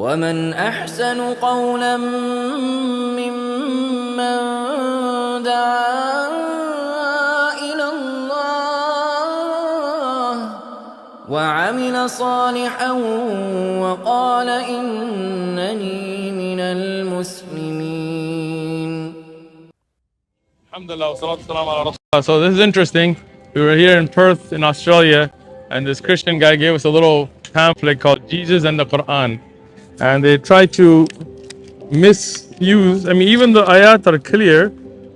ومن أحسن قولا ممن دعا إلى الله وعمل صالحا وقال إنني من المسلمين. Alhamdulillah, salatu salam ala Rasulullah. So this is interesting. We were here in Perth in Australia, and this Christian guy gave us a little pamphlet called Jesus and the Quran. And they try to misuse, I mean, even the ayat are clear,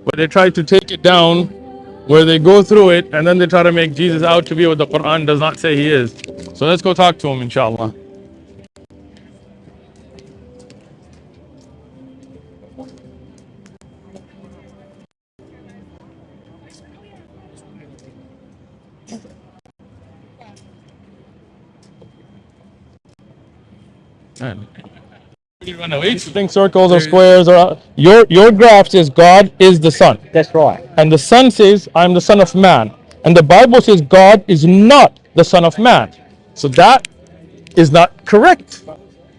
but they try to take it down where they go through it and then they try to make Jesus out to be what the Quran does not say he is. So let's go talk to him, inshallah. Each thing circles or squares or your graph says God is the Son. That's right. And the Son says I'm the Son of Man. And the Bible says God is not the Son of Man. So that is not correct.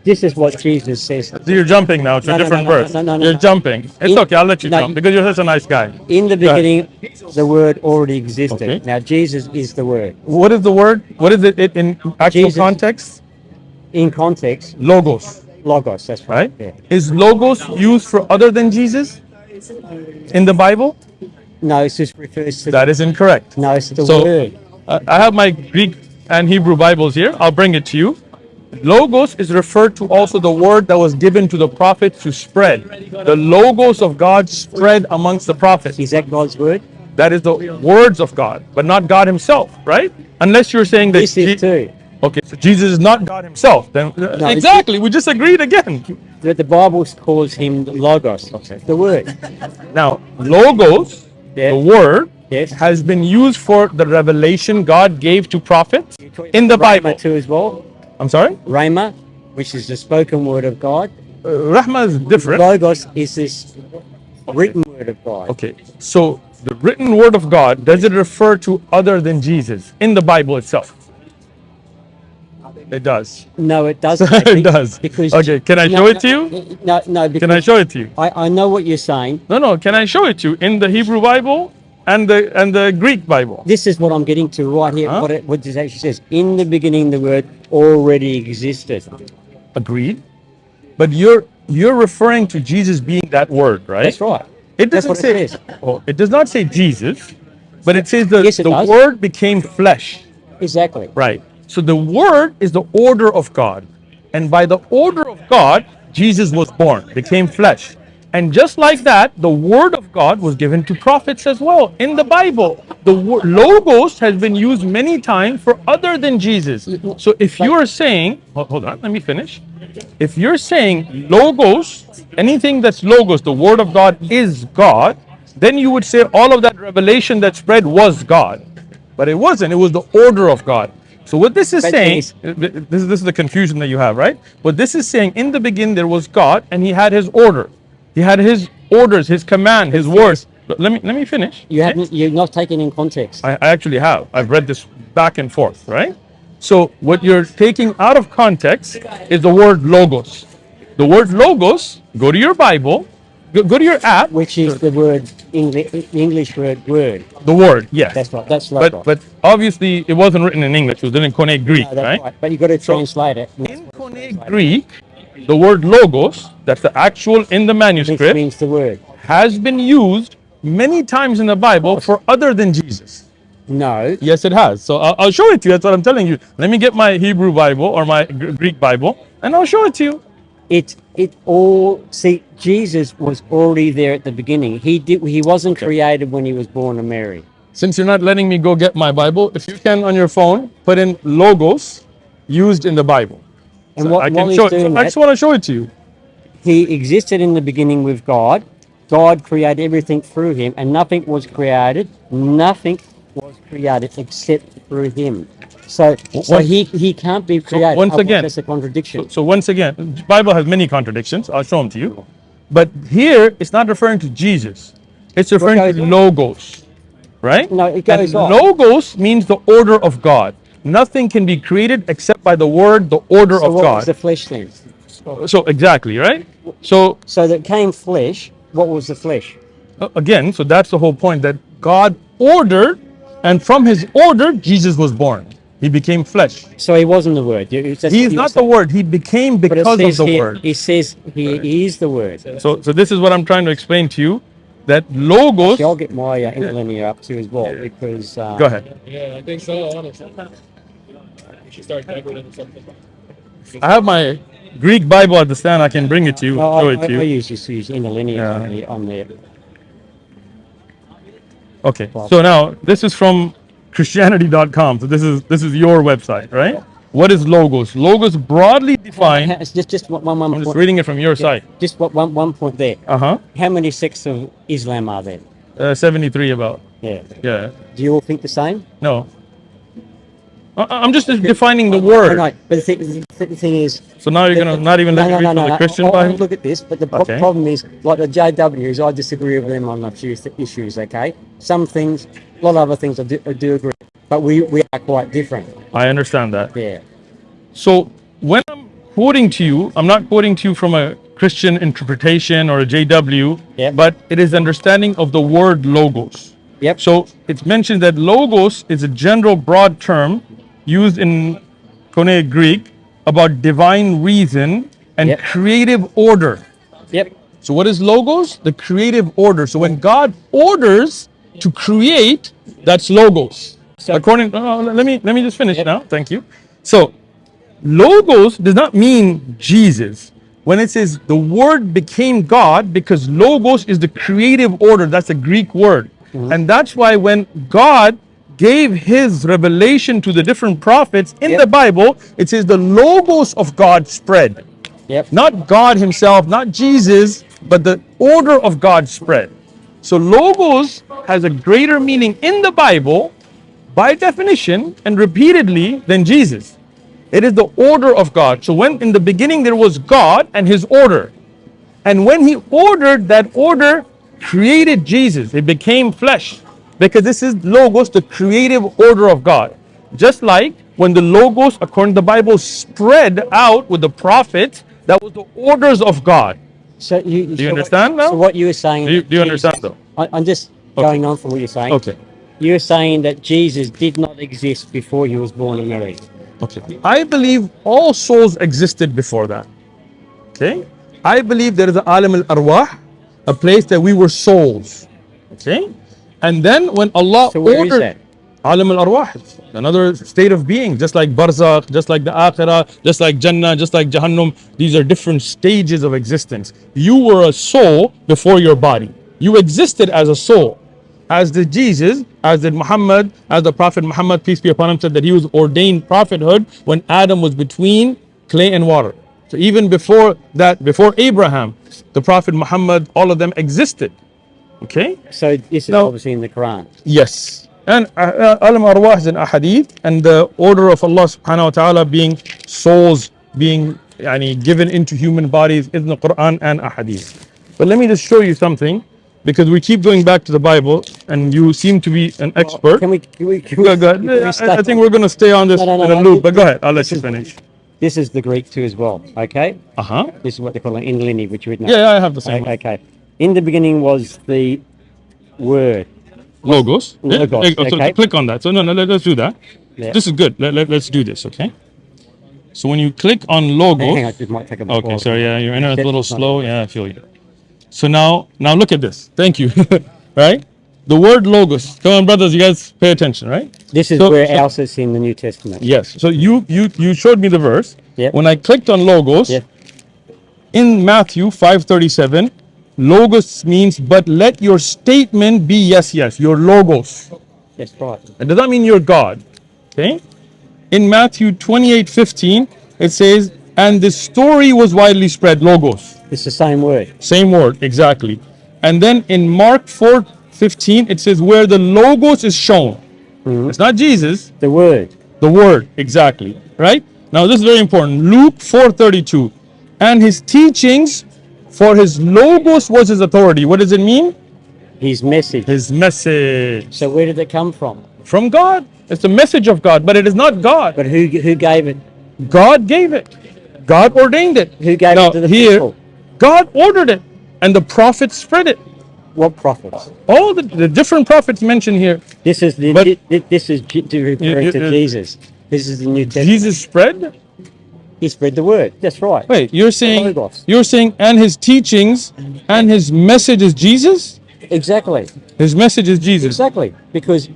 This is what Jesus says. So you're jumping now to a different verse. You're jumping. It's okay, I'll let you jump because you're such a nice guy. In the beginning, the Word already existed. Okay. Now Jesus is the Word. What is the word? What is it in actual context? In context, Logos. Logos, that's right. Yeah. Is logos used for other than Jesus in the Bible? No, it just refers to... That is incorrect. No, it's the word. I have my Greek and Hebrew Bibles here. I'll bring it to you. Logos is referred to also the word that was given to the prophets to spread. The logos of God spread amongst the prophets. Is that God's word? That is the words of God, but not God himself, right? Unless you're saying that... This is too. Okay, so Jesus is not God himself. Then no, exactly, we just agreed again. The Bible calls him Logos, the word. Now, Logos, the word, has been used for the revelation God gave to prophets in the Bible. Rhema too as well. I'm sorry? Rhema, which is the spoken word of God. Rahma is different. Logos is this written word of God. Okay, so the written word of God, does it refer to other than Jesus in the Bible itself? It does. No, it doesn't. It does. Because okay, can I show it to you? No. Can I show it to you? I know what you're saying. No. Can I show it to you in the Hebrew Bible and the Greek Bible? This is what I'm getting to right here. Huh? What it actually says. In the beginning, the word already existed. Agreed. But you're referring to Jesus being that word, right? That's right. It doesn't say. It, it does not say Jesus, but it says the does. word became flesh. Exactly. Right. So the word is the order of God. And by the order of God, Jesus was born, became flesh. And just like that, the word of God was given to prophets as well. In the Bible, the word logos has been used many times for other than Jesus. So if you're saying, hold on, let me finish. If you're saying logos, anything that's logos, the word of God is God, then you would say all of that revelation that spread was God. But it wasn't, it was the order of God. So what this is saying, this is the confusion that you have, right? What this is saying, in the beginning there was God and he had his order. He had his orders, his command, his words. Let me finish. You're not taking in context. I actually have. I've read this back and forth, right? So what you're taking out of context is the word logos. The word logos, go to your Bible, go to your app. Which is the word, English word, word. The word, yes. That's right. That's right. But obviously it wasn't written in English. It was written in Koine Greek, no, right? But you got to translate it. In Koine Greek, the word logos, that's the actual in the manuscript, means the word, has been used many times in the Bible for other than Jesus. No. Yes, it has. So I'll show it to you. That's what I'm telling you. Let me get my Hebrew Bible or my Greek Bible, and I'll show it to you. Jesus was already there at the beginning. He wasn't created when he was born of Mary. Since you're not letting me go get my Bible, if you can on your phone, put in logos used in the Bible. And so I just want to show it to you. He existed in the beginning with God. God created everything through him, and nothing was created except through him. So he can't be created. Once again, that's a contradiction. So once again, the Bible has many contradictions. I'll show them to you. But here, it's not referring to Jesus. It's referring to logos, right? No, it goes on. Logos means the order of God. Nothing can be created except by the word, the order of God. So what was the flesh then? So exactly, right? So So that came flesh. What was the flesh? again, so that's the whole point, that God ordered, and from his order, Jesus was born. He became flesh. So he wasn't the word. That's He what is you were not the saying. word. He became But it because of says the here, word. he says he is the word. So this is what I'm trying to explain to you, that logos. Actually, I'll get my interlinear up too as well because. Go ahead. Yeah, I think so, honestly. You should start calculating something. I have my Greek Bible at the stand. I can bring it to you. No, Show it to I you. usually use interlinear Yeah. on there. Okay. So now this is from Christianity.com. So this is your website, right? What is logos? Logos broadly defined. It's just one I'm just point. reading it from your site. Just one point there. Uh How many sects of Islam are there? huh. 73 about. Yeah. Yeah. Do you all think the same? No. I'm just defining the I word. know, but the thing is. So now you're gonna not even let me read from the Christian I'll Bible. look at this, but the Okay. problem is, like the JWs, I disagree with them on a few issues. Okay, some things, a lot of other things, I do agree, but we are quite different. I understand that. Yeah. So when I'm quoting to you, I'm not quoting to you from a Christian interpretation or a JW, Yep. but it is understanding of the word logos. Yep. So it's mentioned that logos is a general broad term used in Koine Greek about divine reason and Yep. creative order. Yep. So what is logos? The creative order. So when God orders to create, that's logos. So- According, let me just finish Yep. now. Thank you. So logos does not mean Jesus. When it says the word became God, because logos is the creative order, that's a Greek word. And that's why when God gave his revelation to the different prophets in Yep. the Bible, it says the logos of God spread. Yep. Not God himself, not Jesus, but the order of God spread. So logos has a greater meaning in the Bible by definition and repeatedly than Jesus. It is the order of God. So when in the beginning there was God and his order, and when he ordered, that order created Jesus. It became flesh, because this is logos, the creative order of God. Just like when the logos, according to the Bible, spread out with the prophets, that was the orders of God. So Do you understand now? So what you were saying? Do you understand though? I'm just going on from what you're saying. Okay. You're saying that Jesus did not exist before he was born on Mary. Okay. I believe all souls existed before that. Okay. I believe there is an alam al-arwah, a place that we were souls. Okay. And then when Allah So where is ordered, that? alam al-arwah, another state of being, just like barzakh, just like the akhirah, just like jannah, just like jahannam. These are different stages of existence. You were a soul before your body. You existed as a soul. As did Jesus, as did Muhammad, as the Prophet Muhammad, peace be upon him, said that he was ordained prophethood when Adam was between clay and water. So even before that, before Abraham, the Prophet Muhammad, all of them existed. Okay? So this is Now- obviously in the Quran. Yes. And alam arwah is an ahadith, and the order of Allah subhanahu wa ta'ala being souls being given into human bodies is in the Quran and ahadith. But let me just show you something, because we keep going back to the Bible and you seem to be an expert. Can we Go ahead. I think we're going to stay on this No, in a loop, but go ahead. I'll let This you is- finish. This is the Greek too as well. Okay. Uh-huh. This is what they call an interlinear, which you would know. Yeah, I have the same one. Okay. In the beginning was the word. Logos. Logos, So okay. click on that. So no, let's do that. Yeah. This is good. Let's do this, okay? So when you click on logos, Hang on, it might take a bit. okay, sorry, yeah, your internet's a little It's not- slow. Yeah, I feel you. So now look at this. Thank you. Right? The word logos. Come on, brothers, you guys pay attention, right? This is So- where so- else is in the New Testament. Yes. So you showed me the verse. Yep. When I clicked on logos, Yep. in Matthew 5:37, logos means, but let your statement be yes, yes, your logos. That's right. It does not mean you're God. Okay? In Matthew 28:15, it says, and the story was widely spread, logos. It's the same word. Same word, exactly. And then in Mark 4:15, it says, where the logos is shown. It's not Jesus, The word. the word, exactly. Right? Now this is very important. Luke 4:32. And his teachings, for his logos was his authority. What does it mean? His message. His message. So where did it come from? From God. It's the message of God, but it is not God. But who gave it? God gave it. God ordained it. Who gave Now, it to the here, people? God ordered it, and the prophets spread it. What prophets? All the different prophets mentioned here. This is But- referring to Jesus. This is the New Testament. Jesus spread. He spread the word. That's right. Wait, you're saying Logos. and his teachings and his message is Jesus? Exactly. His message is Jesus. Exactly. Because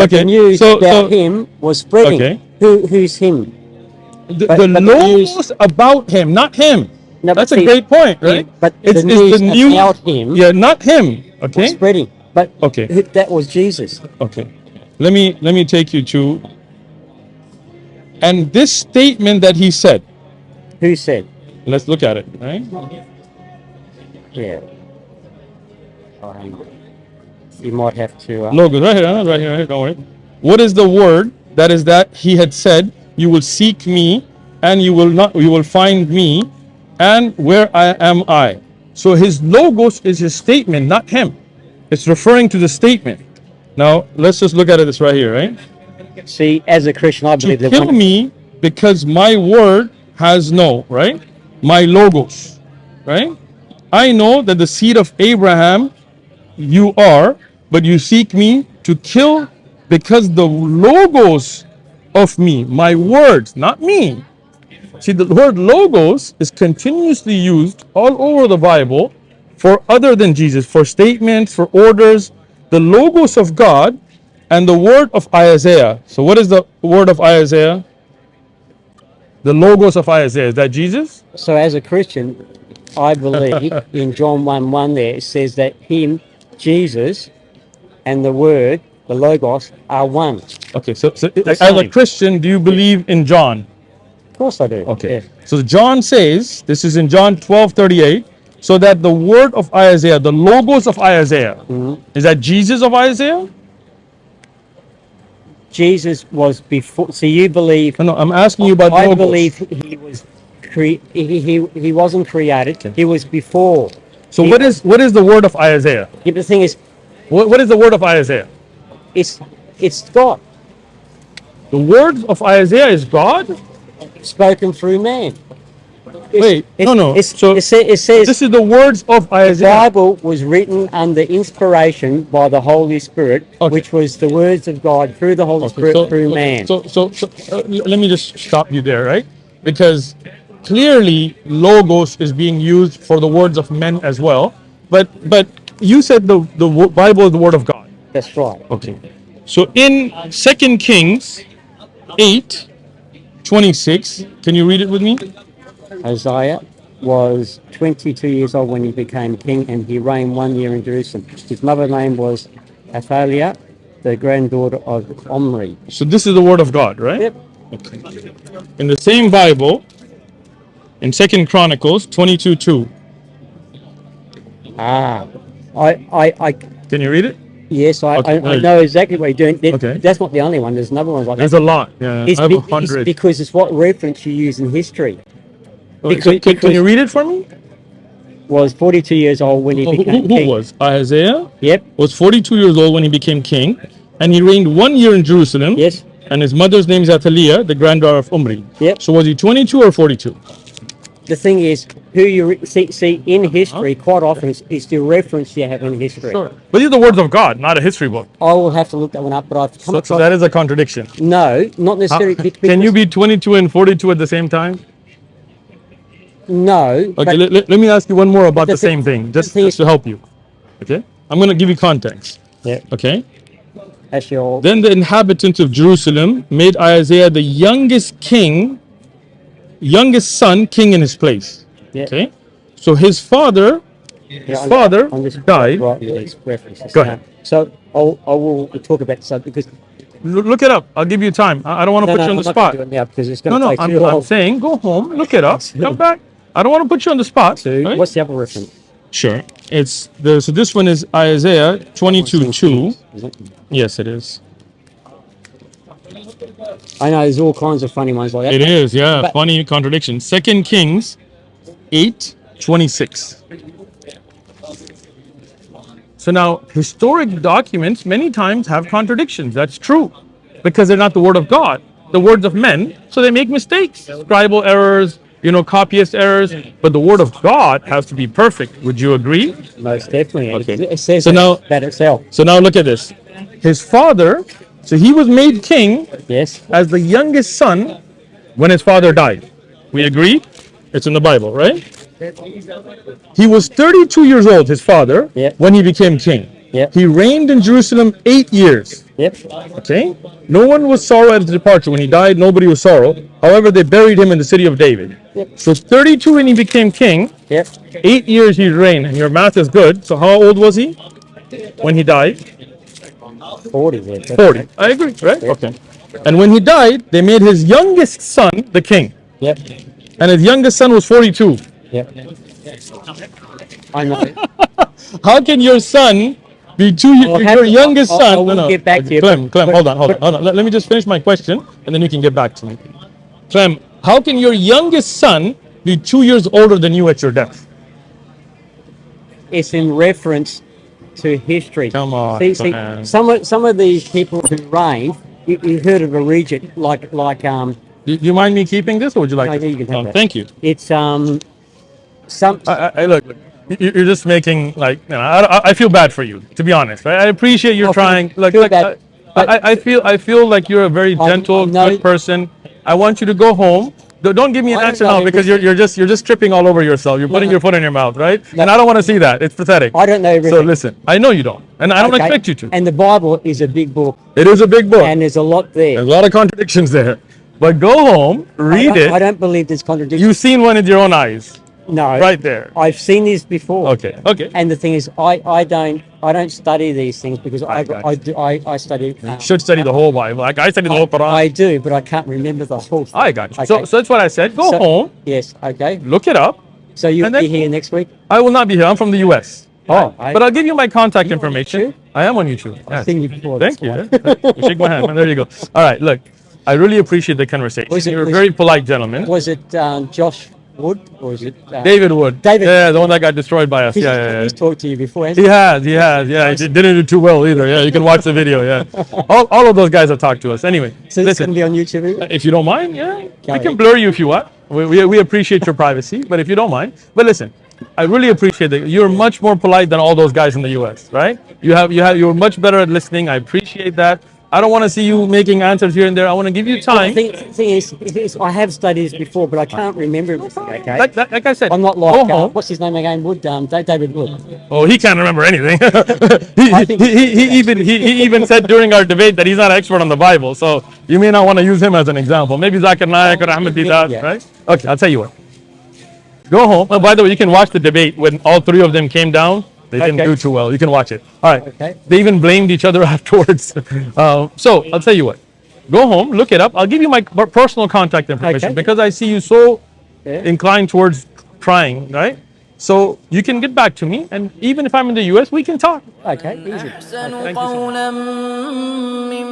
Okay. the news about him was spreading. Okay. Who's him? The but the news- logos about him, not him. No, That's but a see, great point, right? but It's the news new about him Yeah, not him. was Okay. spreading. But Okay. that was Jesus. Okay. Let me take you to and this statement that he said. Who said? Let's look at it, right? Yeah. You might have to. Logos, right here, don't worry. What is the word that he had said, you will seek me and you will find me, and where I am I. So his logos is his statement, not him. It's referring to the statement. Now, let's just look at it this right here, right? See, as a Christian, I To believe that kill me because my word has no, right? My logos, right? I know that the seed of Abraham you are, but you seek me to kill because the logos of me, my words, not me. See, the word logos is continuously used all over the Bible for other than Jesus, for statements, for orders. The logos of God and the word of Isaiah. So what is the word of Isaiah? The logos of Isaiah, is that Jesus? So, as a Christian, I believe in John 1:1 there, it says that him, Jesus, and the word, the Logos, are one. Okay, so as a same. Christian, do you believe in John? Of course I do. Okay. Yeah. So John says, this is in John 12:38, so that the word of Isaiah, the logos of Isaiah, is that Jesus of Isaiah? Jesus was before. So you believe? No, I'm asking you about I logos. believe he was. He wasn't created. He was before. So what is the word of Isaiah? Yeah, the thing is, What is the word of Isaiah? it's God The word of Isaiah is God? spoken through man. Wait, no. So It says this is the words of the Isaiah. Bible was written under inspiration by the Holy Spirit, Okay. which was the words of God through the Holy Spirit through man. So let me just stop you there, right? Because clearly logos is being used for the words of men as well. But you said the Bible is the word of God. That's right. Okay. So in 2 Kings 8:26, can you read it with me? Isaiah was 22 years old when he became king, and he reigned 1 year in Jerusalem. His mother's name was Athaliah, the granddaughter of Omri. So this is the word of God, right? Yep. Okay. In the same Bible, in 2 Chronicles 22:2. I Can you read it? yes, Okay, I know exactly what you're doing. Okay. That's not the only one. There's another one like There's that. a lot. Yeah, It's, I have be- 100. it's because it's what reference you use in history. So can you read it for me? Was 42 years old when he became Who king. was? Isaiah Yep. was 42 years old when he became king, and he reigned 1 year in Jerusalem. Yes. And his mother's name is Athaliah, the granddaughter of Omri. Yep. So was he 22 or 42? The thing is, who you see in history, quite often it's the reference you have in history. Sure. But these are the words of God, not a history book. I will have to look that one up, but I've come So across. that is a contradiction. No, not necessarily. Can you be 22 and 42 at the same time? No. Okay, but let me ask you one more about the the same thing, just thing is- to help you. Okay? I'm going to give you context. yeah, Okay? that's your. Then the inhabitants of Jerusalem made Isaiah the youngest son, king in his place. Yeah. Okay? So his father father died. Right, with these references. Go ahead. So I will talk about this because. Look it up. I'll give you time. I don't want to put you on the I'm not spot. gonna do it now because it's going to No, take too I'm long. saying go home, look it up, come back. I don't want to put you on the spot. right? What's the other reference? Sure. So this one is Isaiah 22:2. Is it? Yes, it is. I know there's all kinds of funny ones like that. It is, yeah. But- Funny contradiction. 2 Kings 8:26. So now, historic documents many times have contradictions. That's true, because they're not the word of God. the words of men, so they make mistakes, scribal errors, copyist errors. But the word of God has to be perfect. Would you agree? Most definitely. Okay. It says So now, that itself. so now look at this. His father, so he was made king Yes. as the youngest son when his father died. We agree? It's in the Bible, right? He was 32 years old, his father, Yep. when he became king. Yep. He reigned in Jerusalem 8 years. Yep. Okay? No one was sorrow at his departure. When he died, nobody was sorrow. However, they buried him in the city of David. Yep. So 32 when he became king, Yep. 8 years he reigned. And your math is good. So how old was he when he died? 40. Yeah, 40. I agree, right? Okay. And when he died, they made his youngest son the king. Yep. And his youngest son was 42. Yep. I know. How can your son be your youngest son? I will get back to you. Clem, hold on. Let me just finish my question, and then you can get back to me. Clem, how can your youngest son be 2 years older than you at your death? It's in reference to history. Come on, See, man. some of these people who reign, you heard of a regent like Do you mind me keeping this, or would you like No, to? you can have that. Thank you. it's some I look. You're just making I feel bad for you, to be honest. Right? I appreciate you're trying. feel bad, but- I feel like you're a very gentle, no- good person. I want you to go home. Don't give me an I don't answer know now, because you're just tripping all over yourself. You're putting no. your foot in your mouth, right? And I don't want to see that. It's pathetic. I don't know everything. So listen, I know you don't, and I don't Okay? expect you to. And the Bible is a big book, It is a big book. and there's a lot there. There's a lot of contradictions there. But go home, read I it. don't believe there's contradiction. You've seen one with your own eyes, No, right there. I've seen this before. Okay. And the thing is, I don't study these things because got I study. Should study the whole Bible. Like I study the whole Quran. I do, but I can't remember the whole thing. I got you. Okay. So that's what I said. Go home, Yes. Okay. look it up. So you'll And then- be here next week. I will not be here. I'm from the U.S. Oh, But I'll give you my contact You on information. YouTube? I am on YouTube. I've Yes. seen you before. Thank that's you. why. Shake my hand, man. There you go. All right. Look, I really appreciate the conversation. You're a very polite gentleman. Was it Josh Wood or is it David Wood. David. Yeah, the one that got destroyed by us. Yeah. He's talked to you before, He hasn't he? has. Yeah, he didn't do too well either. Yeah, you can watch the video. Yeah, all of those guys have talked to us. Anyway, So it's going to listen, be on YouTube. if you don't mind, yeah, Go we can ahead. blur you if you want. We appreciate your privacy, but if you don't mind, but listen, I really appreciate that. You're much more polite than all those guys in the U.S. Right? You're much better at listening. I appreciate that. I don't want to see you making answers here and there. I want to give you time. The thing is, I have studied this before, but I can't remember everything. Okay. Like I said, I'm not go like home. what's his name again? Wood. David Wood. Oh, he can't remember anything. I think- he even said during our debate that he's not an expert on the Bible. So you may not want to use him as an example. Maybe Zakir Naik or Ahmed Didat, Yeah. right? Okay, I'll tell you what. Go home. Oh, by the way, you can watch the debate when all three of them came down. They didn't Okay. do too well. You can watch it. All right. Okay. They even blamed each other afterwards. So I'll tell you what. Go home, look it up. I'll give you my personal contact information Okay. because I see you so Yeah. inclined towards trying, right? So you can get back to me, and even if I'm in the U.S., we can talk. Okay. Easy. أحسن Thank you so قولا ممن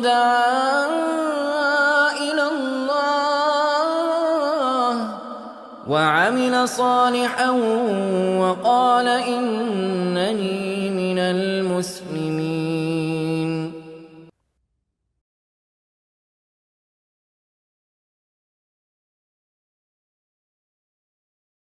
دعا إلى الله وعمل صالحا